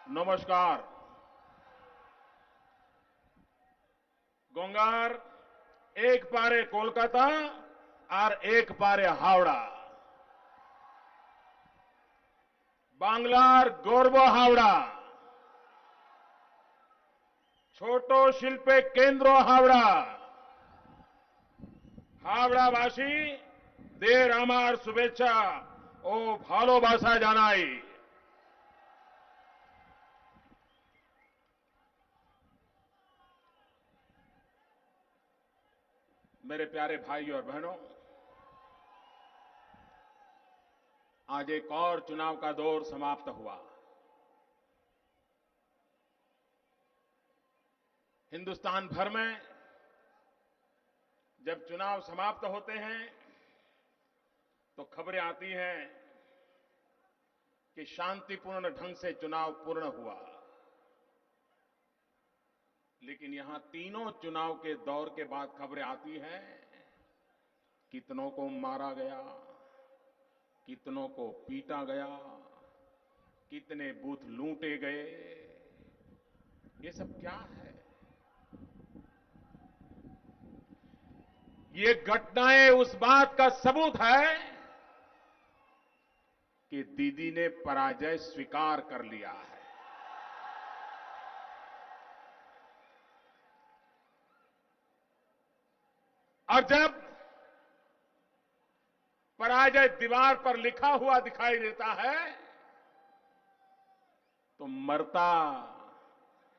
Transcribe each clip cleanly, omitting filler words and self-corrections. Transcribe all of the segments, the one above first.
नमस्कार। गंगार एक पारे कोलकाता और एक पारे हावड़ा। बांग्लार गौरव हावड़ा। छोटो शिल्पे केंद्र हावड़ा। हावड़ावासी देर आमार शुभेच्छा ओ भालोबासा जानाई। मेरे प्यारे भाई और बहनों, आज एक और चुनाव का दौर समाप्त हुआ। हिंदुस्तान भर में जब चुनाव समाप्त होते हैं तो खबरें आती हैं कि शांतिपूर्ण ढंग से चुनाव पूर्ण हुआ। लेकिन यहां तीनों चुनाव के दौर के बाद खबरें आती हैं, कितनों को मारा गया, कितनों को पीटा गया, कितने बूथ लूटे गए। ये सब क्या है? ये घटनाएं उस बात का सबूत है कि दीदी ने पराजय स्वीकार कर लिया है। और जब पराजय दीवार पर लिखा हुआ दिखाई देता है तो मरता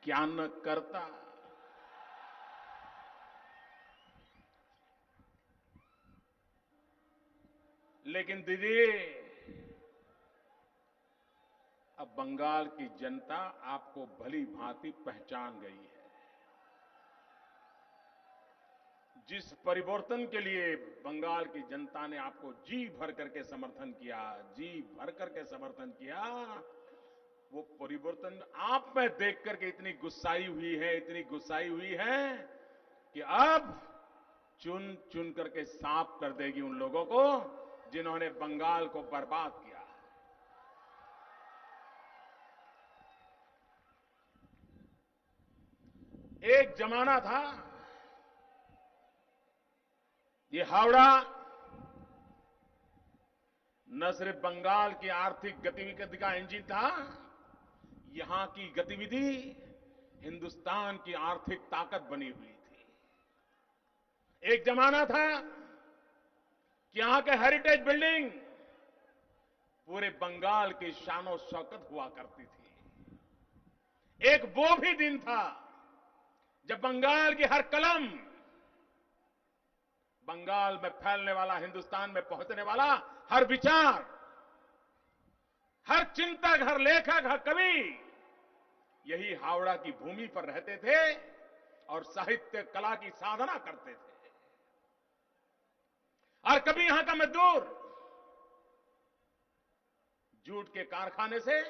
क्या न करता। लेकिन दीदी, अब बंगाल की जनता आपको भली भांति पहचान गई है। जिस परिवर्तन के लिए बंगाल की जनता ने आपको जी भर करके समर्थन किया, जी भर करके समर्थन किया, वो परिवर्तन आप में देख करके इतनी गुस्साई हुई है, इतनी गुस्साई हुई है कि अब चुन चुन करके साफ कर देगी उन लोगों को जिन्होंने बंगाल को बर्बाद किया। एक जमाना था, ये हावड़ा न सिर्फ बंगाल की आर्थिक गतिविधि का इंजन था, यहां की गतिविधि हिंदुस्तान की आर्थिक ताकत बनी हुई थी। एक जमाना था कि यहां के हेरिटेज बिल्डिंग पूरे बंगाल की शानो शौकत हुआ करती थी। एक वो भी दिन था जब बंगाल की हर कलम, बंगाल में फैलने वाला, हिंदुस्तान में पहुंचने वाला हर विचार, हर चिंतक, हर लेखक, हर कवि यही हावड़ा की भूमि पर रहते थे और साहित्य कला की साधना करते थे। और कभी यहां का मजदूर जूट के कारखाने से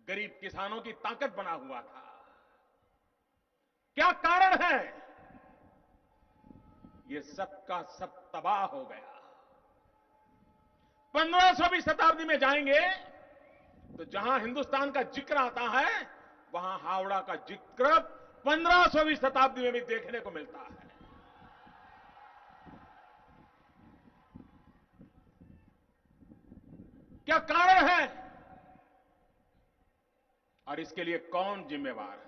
गरीब किसानों की ताकत बना हुआ था। क्या कारण है? ये सब का सब तबाह हो गया। 15वीं शताब्दी में जाएंगे तो जहां हिंदुस्तान का जिक्र आता है, वहां हावड़ा का जिक्र 15वीं शताब्दी में भी देखने को मिलता है। क्या कारण है और इसके लिए कौन जिम्मेवार है?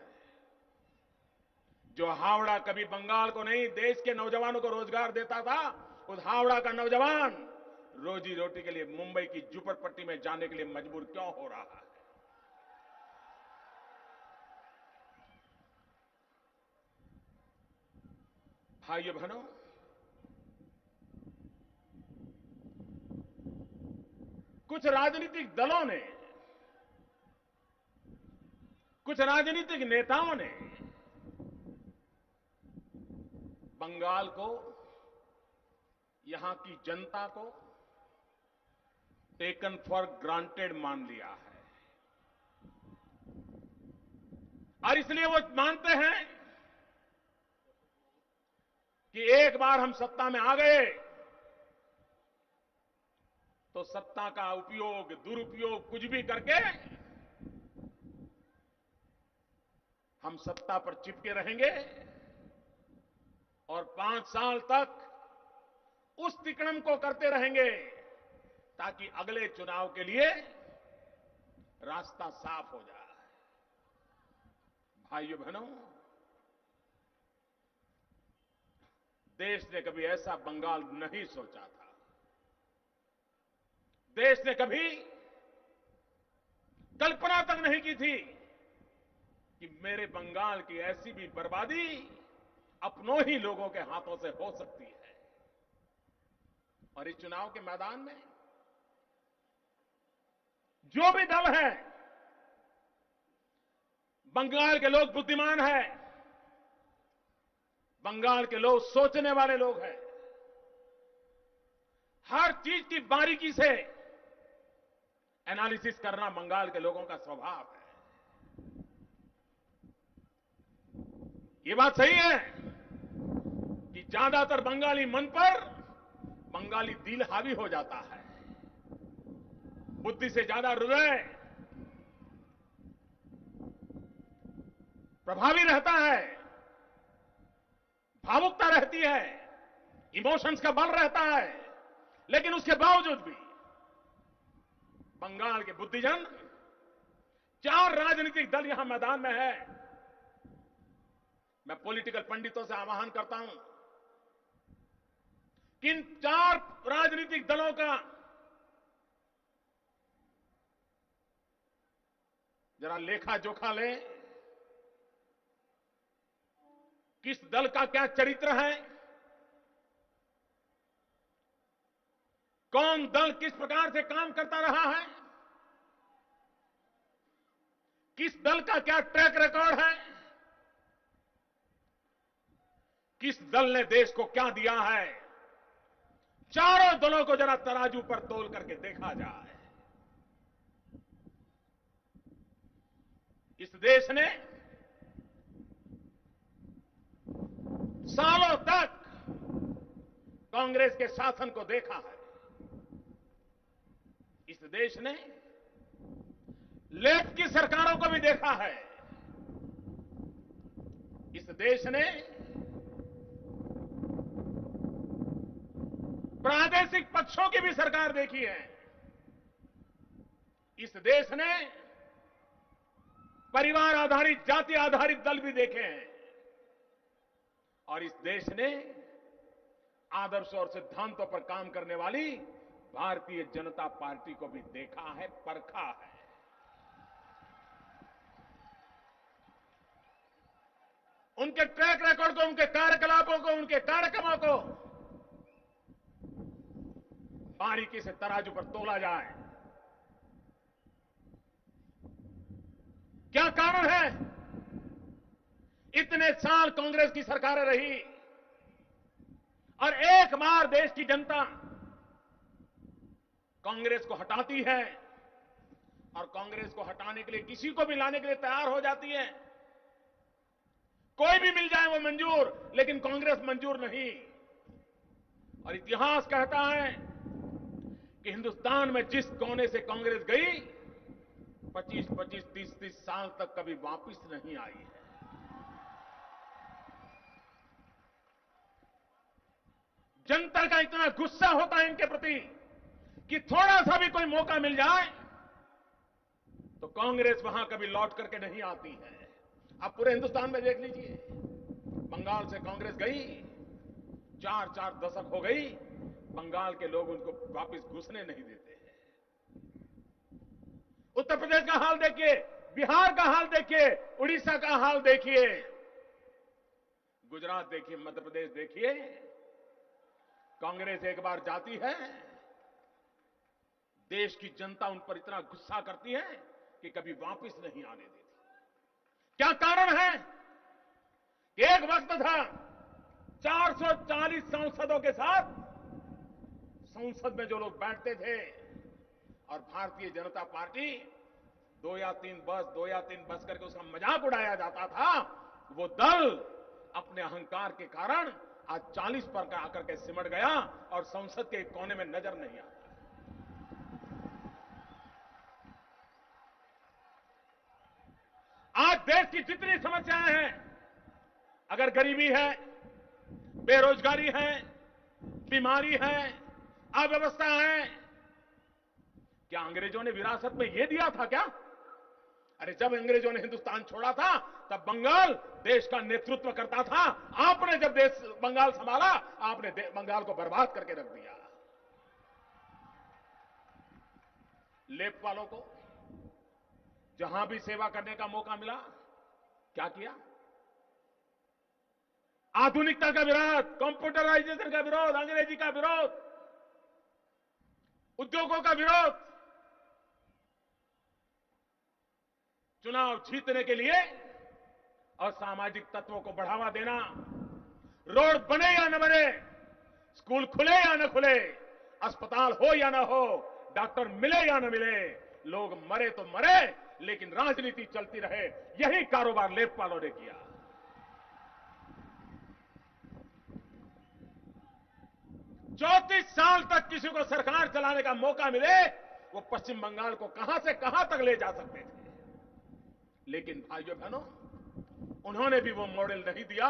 जो हावड़ा कभी बंगाल को नहीं, देश के नौजवानों को रोजगार देता था, उस हावड़ा का नौजवान रोजी रोटी के लिए मुंबई की झुपड़पट्टी में जाने के लिए मजबूर क्यों हो रहा है? भाइयों बहनों, कुछ राजनीतिक दलों ने, कुछ राजनीतिक नेताओं ने बंगाल को, यहां की जनता को टेकन फॉर ग्रांटेड मान लिया है। और इसलिए वो मानते हैं कि एक बार हम सत्ता में आ गए तो सत्ता का उपयोग, दुरुपयोग कुछ भी करके हम सत्ता पर चिपके रहेंगे और 5 साल तक उस तिकड़म को करते रहेंगे ताकि अगले चुनाव के लिए रास्ता साफ हो जाए। भाइयों बहनों, देश ने कभी ऐसा बंगाल नहीं सोचा था। देश ने कभी कल्पना तक नहीं की थी कि मेरे बंगाल की ऐसी भी बर्बादी अपनों ही लोगों के हाथों से हो सकती है। और इस चुनाव के मैदान में जो भी दल है, बंगाल के लोग बुद्धिमान हैं, बंगाल के लोग सोचने वाले लोग हैं। हर चीज की बारीकी से एनालिसिस करना बंगाल के लोगों का स्वभाव है। ये बात सही है कि ज्यादातर बंगाली मन पर बंगाली दिल हावी हो जाता है। बुद्धि से ज्यादा हृदय प्रभावी रहता है, भावुकता रहती है, इमोशंस का बल रहता है। लेकिन उसके बावजूद भी बंगाल के बुद्धिजन, 4 राजनीतिक दल यहां मैदान में है। मैं पॉलिटिकल पंडितों से आह्वान करता हूं कि इन 4 राजनीतिक दलों का जरा लेखा जोखा लें। किस दल का क्या चरित्र है, कौन दल किस प्रकार से काम करता रहा है, किस दल का क्या ट्रैक रिकॉर्ड है, किस दल ने देश को क्या दिया है। चारों दलों को जरा तराजू पर तोल करके देखा जाए। इस देश ने सालों तक कांग्रेस के शासन को देखा है। इस देश ने लेफ्ट की सरकारों को भी देखा है। इस देश ने प्रादेशिक पक्षों की भी सरकार देखी है। इस देश ने परिवार आधारित, जाति आधारित दल भी देखे हैं। और इस देश ने आदर्श और सिद्धांतों पर काम करने वाली भारतीय जनता पार्टी को भी देखा है, परखा है। उनके ट्रैक रिकॉर्ड को, उनके कार्यकलापों को, उनके कार्यक्रमों को बारीकी से तराजू पर तोला जाए। क्या कारण है? इतने साल कांग्रेस की सरकारें रही और एक बार देश की जनता कांग्रेस को हटाती है और कांग्रेस को हटाने के लिए किसी को भी लाने के लिए तैयार हो जाती है। कोई भी मिल जाए वो मंजूर, लेकिन कांग्रेस मंजूर नहीं। और इतिहास कहता है कि हिंदुस्तान में जिस कोने से कांग्रेस गई, 25-25, 30-30 साल तक कभी वापस नहीं आई है। जनता का इतना गुस्सा होता है इनके प्रति कि थोड़ा सा भी कोई मौका मिल जाए तो कांग्रेस वहां कभी लौट करके नहीं आती है। आप पूरे हिंदुस्तान में देख लीजिए, बंगाल से कांग्रेस गई, 4-4 दशक हो गई, बंगाल के लोग उनको वापस घुसने नहीं देते हैं। उत्तर प्रदेश का हाल देखिए, बिहार का हाल देखिए, उड़ीसा का हाल देखिए, गुजरात देखिए, मध्य प्रदेश देखिए। कांग्रेस एक बार जाती है, देश की जनता उन पर इतना गुस्सा करती है कि कभी वापस नहीं आने देती। क्या कारण है? कि एक वक्त था 440 सांसदों के साथ संसद में जो लोग बैठते थे और भारतीय जनता पार्टी 2 या 3 बस करके उसका मजाक उड़ाया जाता था, वो दल अपने अहंकार के कारण आज 40 पर आकर के सिमट गया और संसद के एक कोने में नजर नहीं आता। आज देश की जितनी समस्याएं हैं, अगर गरीबी है, बेरोजगारी है, बीमारी है, अव्यवस्था है, क्या अंग्रेजों ने विरासत में यह दिया था क्या? अरे जब अंग्रेजों ने हिंदुस्तान छोड़ा था तब बंगाल देश का नेतृत्व करता था। आपने जब देश बंगाल संभाला, आपने बंगाल को बर्बाद करके रख दिया। लेफ्ट वालों को जहां भी सेवा करने का मौका मिला, क्या किया? आधुनिकता का विरोध, कंप्यूटराइजेशन का विरोध, अंग्रेजी का विरोध, उद्योगों का विरोध, चुनाव जीतने के लिए असामाजिक तत्वों को बढ़ावा देना। रोड बने या न बने, स्कूल खुले या न खुले, अस्पताल हो या न हो, डॉक्टर मिले या न मिले, लोग मरे तो मरे, लेकिन राजनीति चलती रहे, यही कारोबार लेफ्ट वालों ने किया। 34 साल तक किसी को सरकार चलाने का मौका मिले, वो पश्चिम बंगाल को कहां से कहां तक ले जा सकते थे। लेकिन भाइयों बहनों, उन्होंने भी वो मॉडल नहीं दिया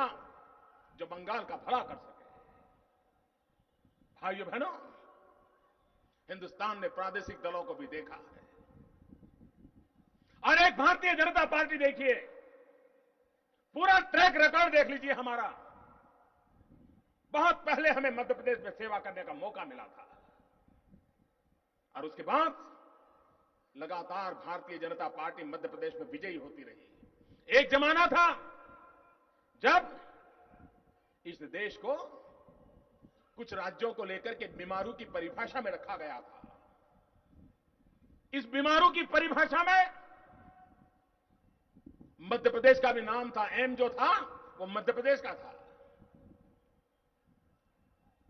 जो बंगाल का भला कर सके। भाइयों बहनों, हिंदुस्तान ने प्रादेशिक दलों को भी देखा है, और एक भारतीय जनता पार्टी देखिए, पूरा ट्रैक रिकॉर्ड देख लीजिए हमारा। बहुत पहले हमें मध्य प्रदेश में सेवा करने का मौका मिला था, और उसके बाद लगातार भारतीय जनता पार्टी मध्य प्रदेश में विजयी होती रही। एक जमाना था जब इस देश को कुछ राज्यों को लेकर के बीमारू की परिभाषा में रखा गया था। इस बीमारू की परिभाषा में मध्य प्रदेश का भी नाम था। एम जो था वो मध्य प्रदेश का था।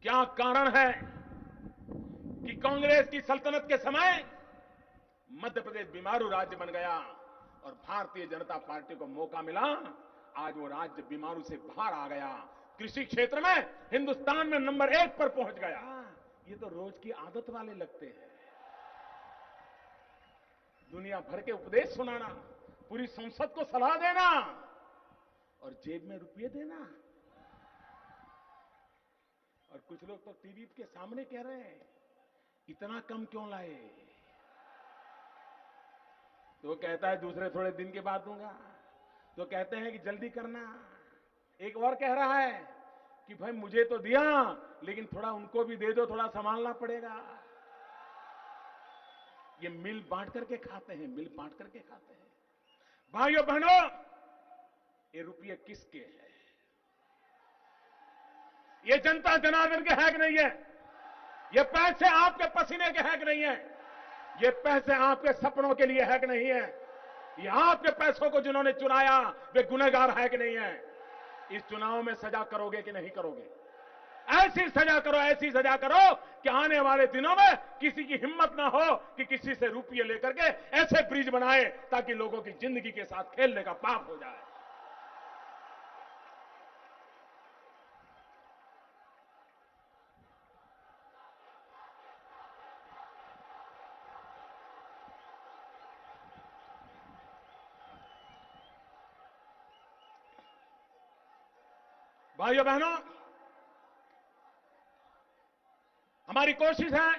क्या कारण है कि कांग्रेस की सल्तनत के समय मध्य प्रदेश बीमारू राज्य बन गया और भारतीय जनता पार्टी को मौका मिला, आज वो राज्य बीमारू से बाहर आ गया, कृषि क्षेत्र में हिंदुस्तान में नंबर 1 पर पहुंच गया। ये तो रोज की आदत वाले लगते हैं, दुनिया भर के उपदेश सुनाना, पूरी संसद को सलाह देना और जेब में रुपये देना। और कुछ लोग तो टीवी के सामने कह रहे हैं इतना कम क्यों लाए, तो कहता है दूसरे थोड़े दिन के बाद दूंगा, तो कहते हैं कि जल्दी करना। एक और कह रहा है कि भाई मुझे तो दिया लेकिन थोड़ा उनको भी दे दो, थोड़ा संभालना पड़ेगा। ये मिल बांट करके खाते हैं, मिल बांट करके खाते हैं। भाइयों बहनों, ये रुपये किसके हैं? ये जनता जनार्दन के है कि नहीं है? ये पैसे आपके पसीने के है कि नहीं है? ये पैसे आपके सपनों के लिए है कि नहीं है? ये आपके पैसों को जिन्होंने चुराया वे गुनहगार है कि नहीं है? इस चुनाव में सजा करोगे कि नहीं करोगे? ऐसी सजा करो, ऐसी सजा करो कि आने वाले दिनों में किसी की हिम्मत ना हो कि किसी से रुपये लेकर के ऐसे ब्रिज बनाए ताकि लोगों की जिंदगी के साथ खेलने का पाप हो जाए। भाइयों बहनों, हमारी कोशिश है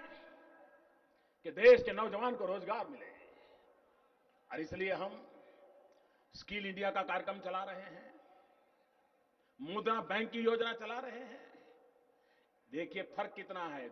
कि देश के नौजवान को रोजगार मिले, और इसलिए हम स्किल इंडिया का कार्यक्रम चला रहे हैं, मुद्रा बैंक की योजना चला रहे हैं। देखिए फर्क कितना है।